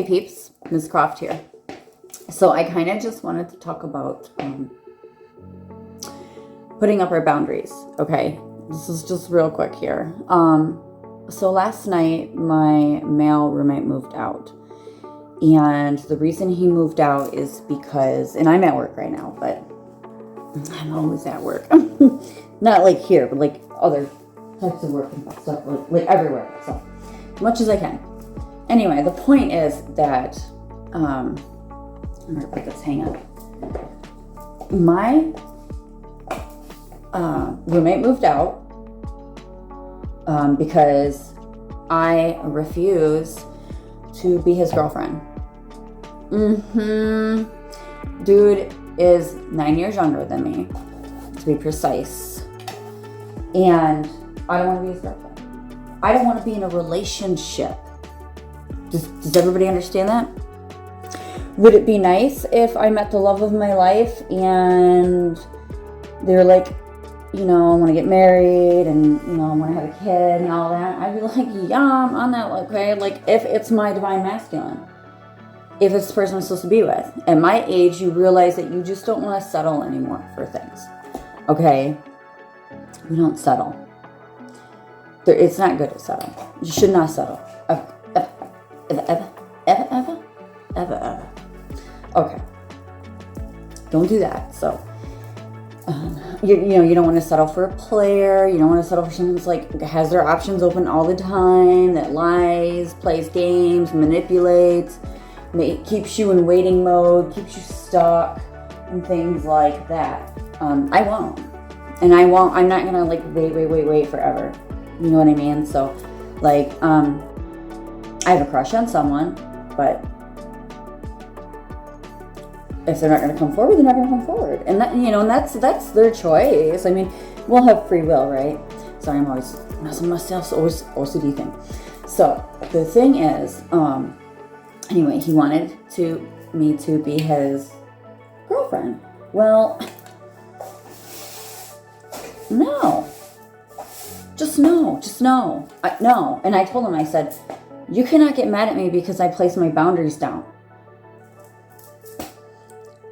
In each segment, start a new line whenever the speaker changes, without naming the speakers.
Hey peeps, Ms. Croft here. So I kind of just wanted to talk about putting up our boundaries. Okay, this is just real quick here. So last night my male roommate moved out, and the reason he moved out is because, and I'm at work right now, but I'm always at work. Not like here, but like other types of work and stuff, like everywhere. So much as I can. Anyway, the point is that, I'm gonna put this, hang on. My roommate moved out because I refuse to be his girlfriend. Dude is 9 years younger than me, to be precise. And I don't want to be his girlfriend. I don't want to be in a relationship. Does everybody understand that? Would it be nice if I met the love of my life and they were like, I want to get married and, I want to have a kid and all that? I'd be like, yeah, I'm on that, okay? Like, if it's my divine masculine. If it's the person I'm supposed to be with. At my age, you realize that you just don't want to settle anymore for things. Okay? We don't settle. It's not good to settle. You should not settle. Ever. Okay. Don't do that. So, you don't want to settle for a player. You don't want to settle for someone who's like, has their options open all the time, that lies, plays games, manipulates, keeps you in waiting mode, keeps you stuck, and things like that. I won't. And I'm not going to like wait forever. You know what I mean? So, like, I have a crush on someone, but if they're not going to come forward, they're not going to come forward. And that, and that's their choice. I mean, we'll have free will, right? Sorry, I'm always messing myself, so always OCD thing. So the thing is, anyway, he wanted me to be his girlfriend. Well, no. Just no. No. And I told him, I said, you cannot get mad at me because I place my boundaries down.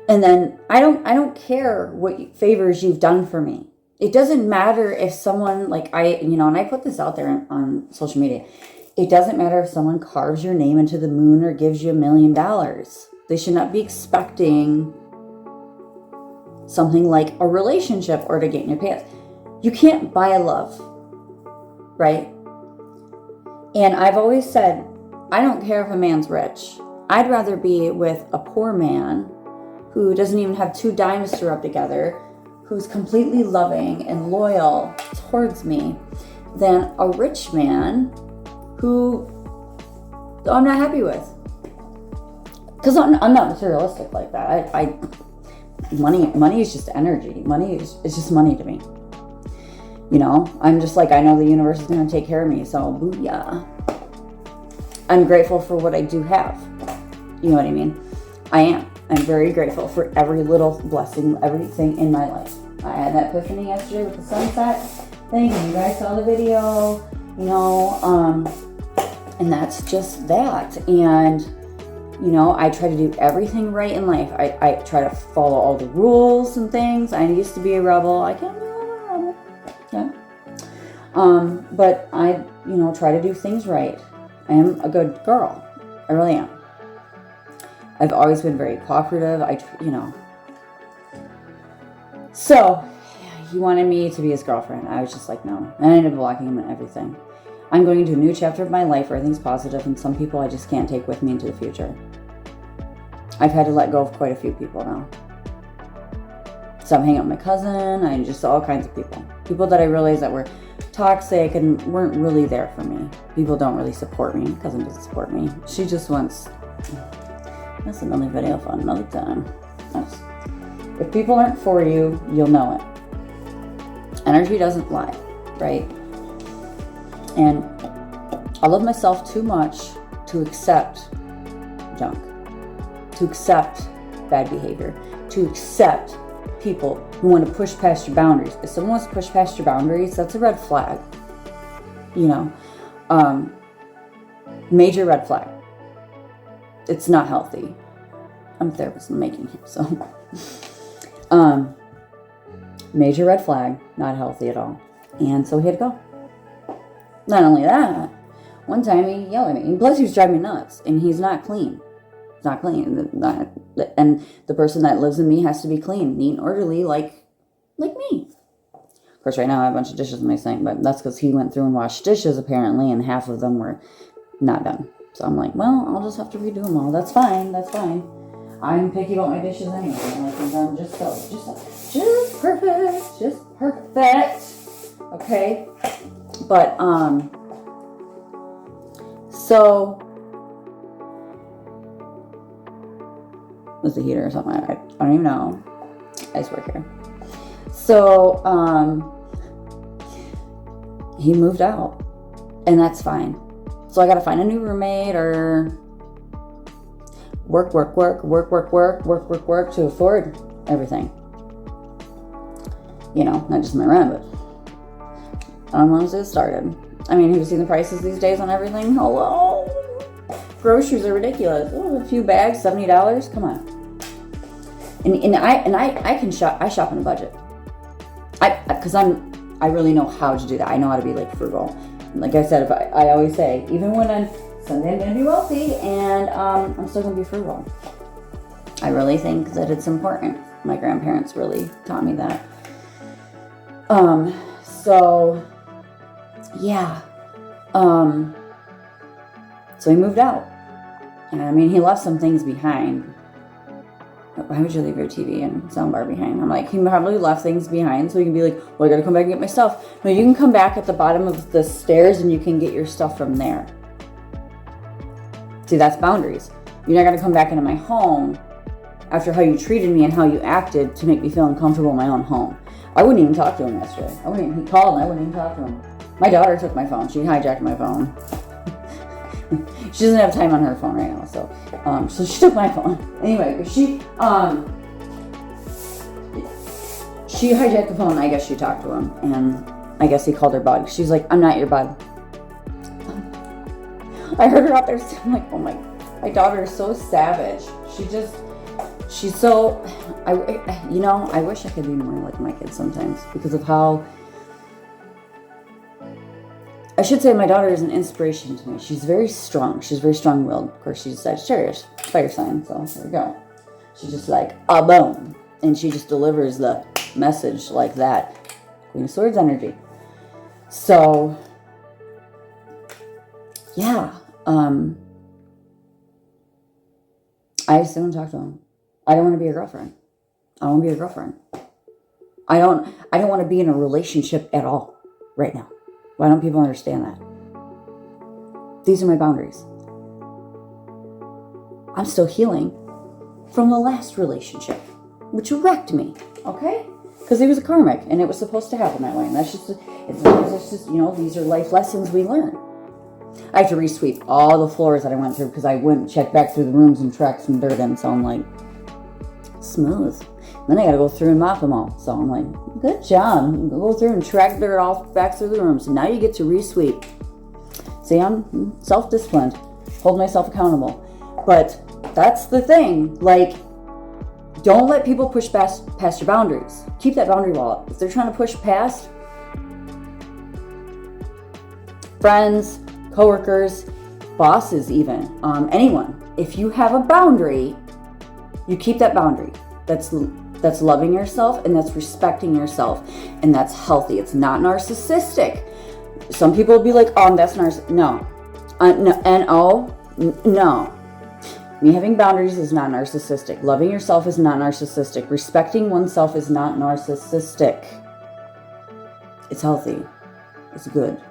And then I don't care what favors you've done for me. It doesn't matter if someone, like and I put this out there on social media. It doesn't matter if someone carves your name into the moon or gives you $1 million. They should not be expecting something like a relationship or to get in your pants. You can't buy love, right? And I've always said, I don't care if a man's rich. I'd rather be with a poor man who doesn't even have 2 dimes to rub together, who's completely loving and loyal towards me, than a rich man who I'm not happy with. Because I'm not materialistic like that. Money is just energy. Money is just money to me. I'm just like, I know the universe is going to take care of me, so booyah. I'm grateful for what I do have. You know what I mean? I am. I'm very grateful for every little blessing, everything in my life. I had that epiphany yesterday with the sunset thing, and you guys saw the video, and that's just that. And, I try to do everything right in life. I try to follow all the rules and things. I used to be a rebel. I can't be a rebel. Yeah. But I, try to do things right. I am a good girl. I really am. I've always been very cooperative. So he wanted me to be his girlfriend. I was just like, no. And I ended up blocking him and everything. I'm going into a new chapter of my life where everything's positive, and some people I just can't take with me into the future. I've had to let go of quite a few people now. So I'm hanging out with my cousin. I just all kinds of people. People that I realized that were toxic and weren't really there for me. People don't really support me. Cousin doesn't support me. She just wants... That's another video for another time. If people aren't for you, you'll know it. Energy doesn't lie, right? And I love myself too much to accept junk, to accept bad behavior, to accept people who want to push past your boundaries. If someone wants to push past your boundaries, that's a red flag. Major red flag. It's not healthy. I'm a therapist, I'm making him, so. Major red flag, not healthy at all. And so he had to go. Not only that, one time he yelled at me. And plus he was driving me nuts. And he's not clean. It's not clean. And the person that lives in me has to be clean, neat and orderly, like me. Of course, right now I have a bunch of dishes in my sink, but that's because he went through and washed dishes, apparently, and half of them were not done. So I'm like, well, I'll just have to redo them all. That's fine. That's fine. I'm picky about my dishes anyway. Like, I'm just perfect. Just perfect. Okay? But, so, was the heater or something? I don't even know. I just work here. So, he moved out, and that's fine. So I gotta find a new roommate or work to afford everything. You know, not just my rent, but I don't want to get started. I mean, have you seen the prices these days on everything? Hello? Groceries are ridiculous. Oh, a few bags, $70. Come on. And I can shop. I shop on a budget. Because I really know how to do that. I know how to be like frugal. Like I said, I always say, even when someday I'm gonna be wealthy, and I'm still gonna be frugal. I really think that it's important. My grandparents really taught me that. So yeah. So he moved out. And I mean, he left some things behind. Why would you leave your TV and soundbar behind? I'm like, he probably left things behind so he can be like, well, I gotta come back and get my stuff. No, you can come back at the bottom of the stairs and you can get your stuff from there. See, that's boundaries. You're not gonna come back into my home after how you treated me and how you acted to make me feel uncomfortable in my own home. I wouldn't even talk to him yesterday. He called and I wouldn't even talk to him. My daughter took my phone. She hijacked my phone. She doesn't have time on her phone right now, so she took my phone. Anyway, she hijacked the phone. I guess she talked to him, and I guess he called her bud. She's like, I'm not your bud. I heard her out there. I'm like, oh my daughter is so savage. She's so, I wish I could be more like my kids sometimes because of how, I should say my daughter is an inspiration to me. She's very strong. She's very strong-willed. Of course, she's Sagittarius, fire sign, so there we go. She's just like, a boom. And she just delivers the message like that. Queen of Swords energy. So, yeah. I just don't want to talk to him. I don't want to be a girlfriend. I don't want to be a girlfriend. I don't want to be in a relationship at all right now. Why don't people understand that? These are my boundaries. I'm still healing from the last relationship, which wrecked me, okay? Because he was a karmic, and it was supposed to happen that way. And that's just, it's just, these are life lessons we learn. I have to re-sweep all the floors that I went through because I wouldn't check back through the rooms and track some dirt in. So I'm like, smooth. Then I got to go through and mop them all. So I'm like, good job. Go through and track dirt all back through the rooms. So now you get to re-sweep. See, I'm self-disciplined. Hold myself accountable. But that's the thing. Like, don't let people push past your boundaries. Keep that boundary wall up. If they're trying to push past, friends, coworkers, bosses even, anyone. If you have a boundary, you keep that boundary. That's loving yourself and that's respecting yourself. And that's healthy. It's not narcissistic. Some people will be like, oh, that's narcissistic. No. No. Me having boundaries is not narcissistic. Loving yourself is not narcissistic. Respecting oneself is not narcissistic. It's healthy. It's good.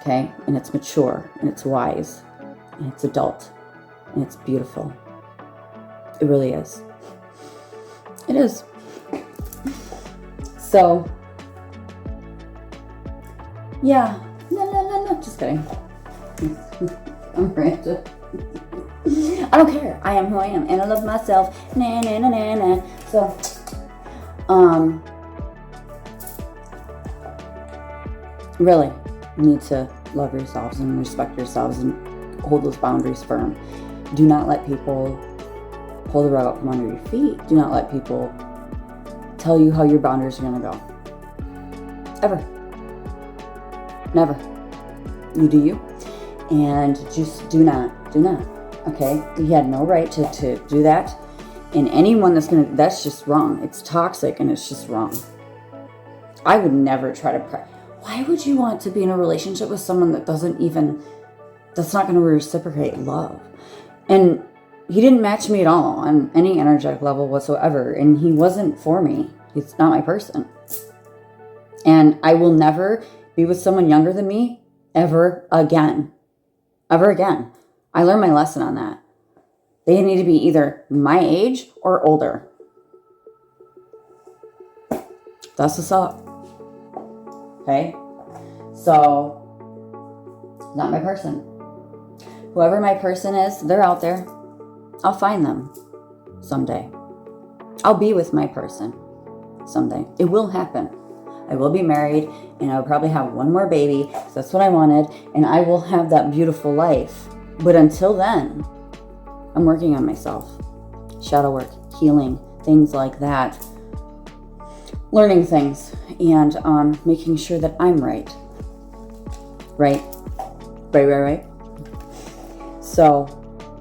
Okay? And it's mature. And it's wise. And it's adult. And it's beautiful. It really is. It is. So, yeah. No. Just kidding. I'm ranting. I don't care. I am who I am. And I love myself. Na. So, really, you need to love yourselves and respect yourselves and hold those boundaries firm. Do not let people pull the rug out from under your feet. Do not let people tell you how your boundaries are going to go. Ever. Never. You do you. And just do not. Okay? You had no right to do that. And anyone that's just wrong. It's toxic and it's just wrong. I would never try to why would you want to be in a relationship with someone that's not going to reciprocate love? And he didn't match me at all on any energetic level whatsoever. And he wasn't for me. He's not my person. And I will never be with someone younger than me ever again. Ever again. I learned my lesson on that. They need to be either my age or older. That's what's up. Okay? So, not my person. Whoever my person is, they're out there. I'll find them someday. I'll be with my person someday. It will happen. I will be married, and I'll probably have one more baby, because that's what I wanted, and I will have that beautiful life. But until then, I'm working on myself. Shadow work, healing, things like that. Learning things, and making sure that I'm right. Right? Right. So,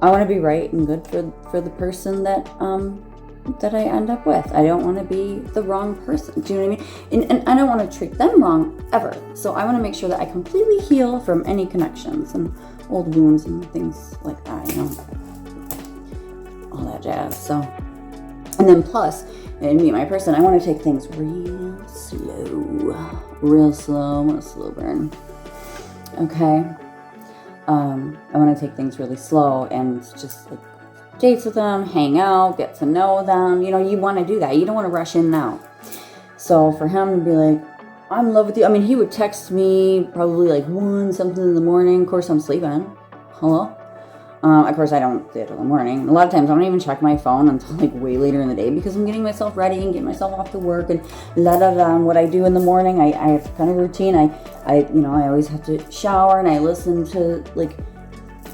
I want to be right and good for the person that I end up with. I don't want to be the wrong person. Do you know what I mean? And I don't want to treat them wrong ever. So I want to make sure that I completely heal from any connections and old wounds and things like that, you know, all that jazz. So, and then plus, and me, my person, I want to take things real slow. I want a slow burn. Okay. I want to take things really slow and just like dates with them, hang out, get to know them. You know, you want to do that. You don't want to rush in now. So for him to be like, I'm in love with you. I mean, he would text me probably like 1 something in the morning. Of course, I'm sleeping. Hello? Of course, I don't do it in the morning. A lot of times, I don't even check my phone until like way later in the day because I'm getting myself ready and getting myself off to work and and what I do in the morning. I have kind of routine. I always have to shower and I listen to like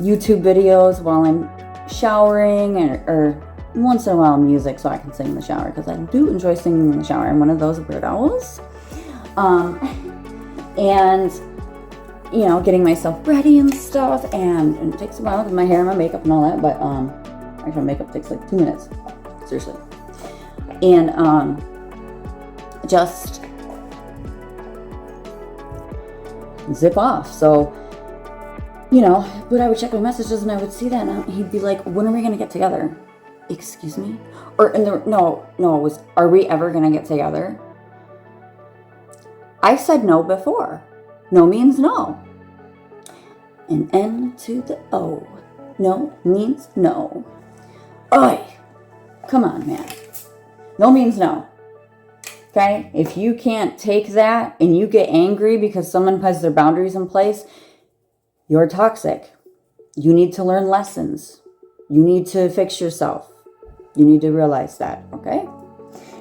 YouTube videos while I'm showering or once in a while music so I can sing in the shower because I do enjoy singing in the shower. I'm one of those weirdos. And you know, getting myself ready and stuff, and it takes a while with my hair and my makeup and all that, but actually makeup takes like 2 minutes, seriously. And just zip off. So, you know, but I would check my messages and I would see that and he'd be like, when are we gonna get together? Excuse me? Or it was, are we ever gonna get together? I said no before. No means no. An N to the O. No means no. Oi! Come on, man. No means no. Okay? If you can't take that and you get angry because someone has their boundaries in place, you're toxic. You need to learn lessons. You need to fix yourself. You need to realize that, okay?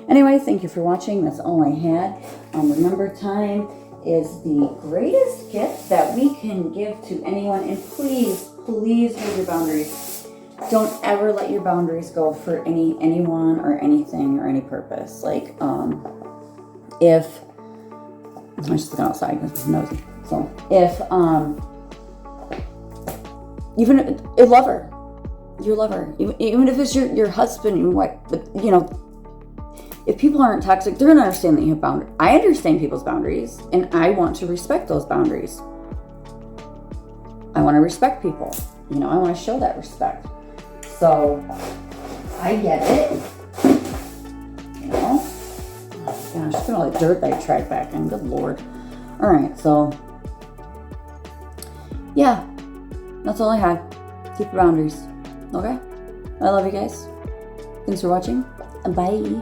Anyway, thank you for watching. That's all I had. Remember, time is the greatest gift that we can give to anyone. And please hold your boundaries. Don't ever let your boundaries go for anyone or anything or any purpose. Like, if I'm just looking outside because I'm nosy. So if even a lover, your lover, even if it's your husband and what, but you know. If people aren't toxic, they're going to understand that you have boundaries. I understand people's boundaries, and I want to respect those boundaries. I want to respect people. You know, I want to show that respect. So, I get it. You know? Oh, gosh, look at all the dirt that I tracked back in. Good Lord. All right, so, yeah. That's all I had. Keep your boundaries. Okay? I love you guys. Thanks for watching. Bye.